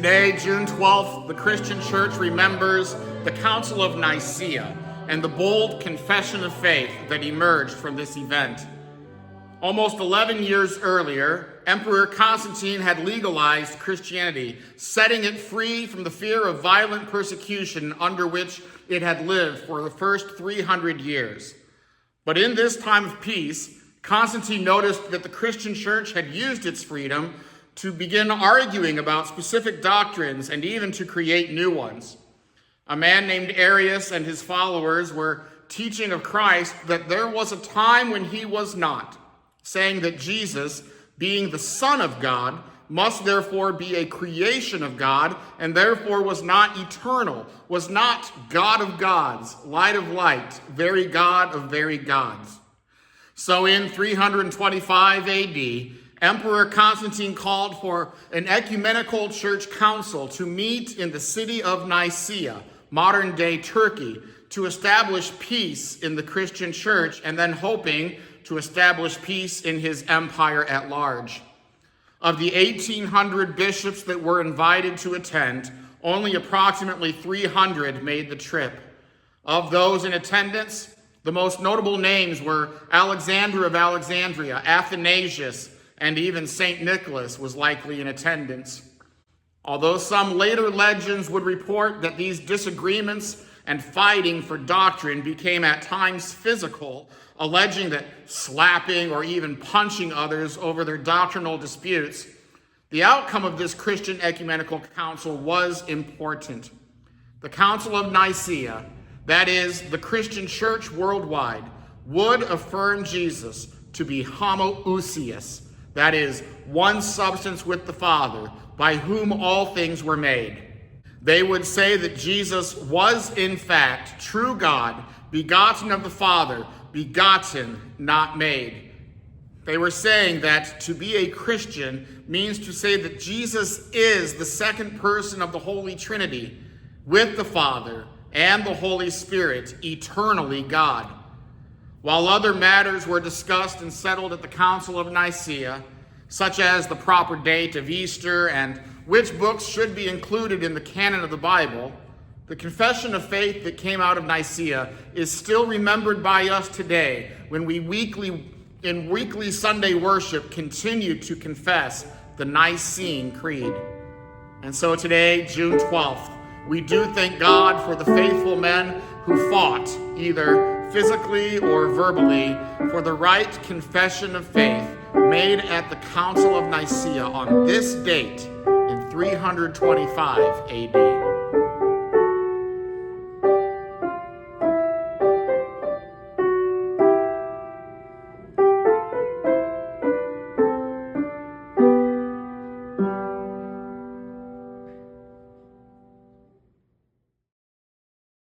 Today, June 12th, the Christian Church remembers the Council of Nicaea and the bold confession of faith that emerged from this event. Almost 11 years earlier, Emperor Constantine had legalized Christianity, setting it free from the fear of violent persecution under which it had lived for the first 300 years. But in this time of peace, Constantine noticed that the Christian Church had used its freedom to begin arguing about specific doctrines and even to create new ones. A man named Arius and his followers were teaching of Christ that there was a time when he was not, saying that Jesus, being the Son of God, must therefore be a creation of God, and therefore was not eternal, was not God of gods, light of light, very God of very gods. So in 325 AD, Emperor Constantine called for an ecumenical church council to meet in the city of Nicaea, modern-day Turkey, to establish peace in the Christian church and then hoping to establish peace in his empire at large. Of the 1,800 bishops that were invited to attend, only approximately 300 made the trip. Of those in attendance, the most notable names were Alexander of Alexandria, Athanasius, and even St. Nicholas was likely in attendance. Although some later legends would report that these disagreements and fighting for doctrine became at times physical, alleging that slapping or even punching others over their doctrinal disputes, the outcome of this Christian ecumenical council was important. The Council of Nicaea, that is, the Christian church worldwide, would affirm Jesus to be homoousios, that is, one substance with the Father, by whom all things were made. They would say that Jesus was, in fact, true God, begotten of the Father, begotten, not made. They were saying that to be a Christian means to say that Jesus is the second person of the Holy Trinity, with the Father and the Holy Spirit, eternally God. While other matters were discussed and settled at the Council of Nicaea, such as the proper date of Easter and which books should be included in the canon of the Bible, the confession of faith that came out of Nicaea is still remembered by us today when we in weekly Sunday worship continue to confess the Nicene Creed. And so today, June 12th, we do thank God for the faithful men who fought, either physically or verbally, for the right confession of faith made at the Council of Nicaea on this date in 325 AD.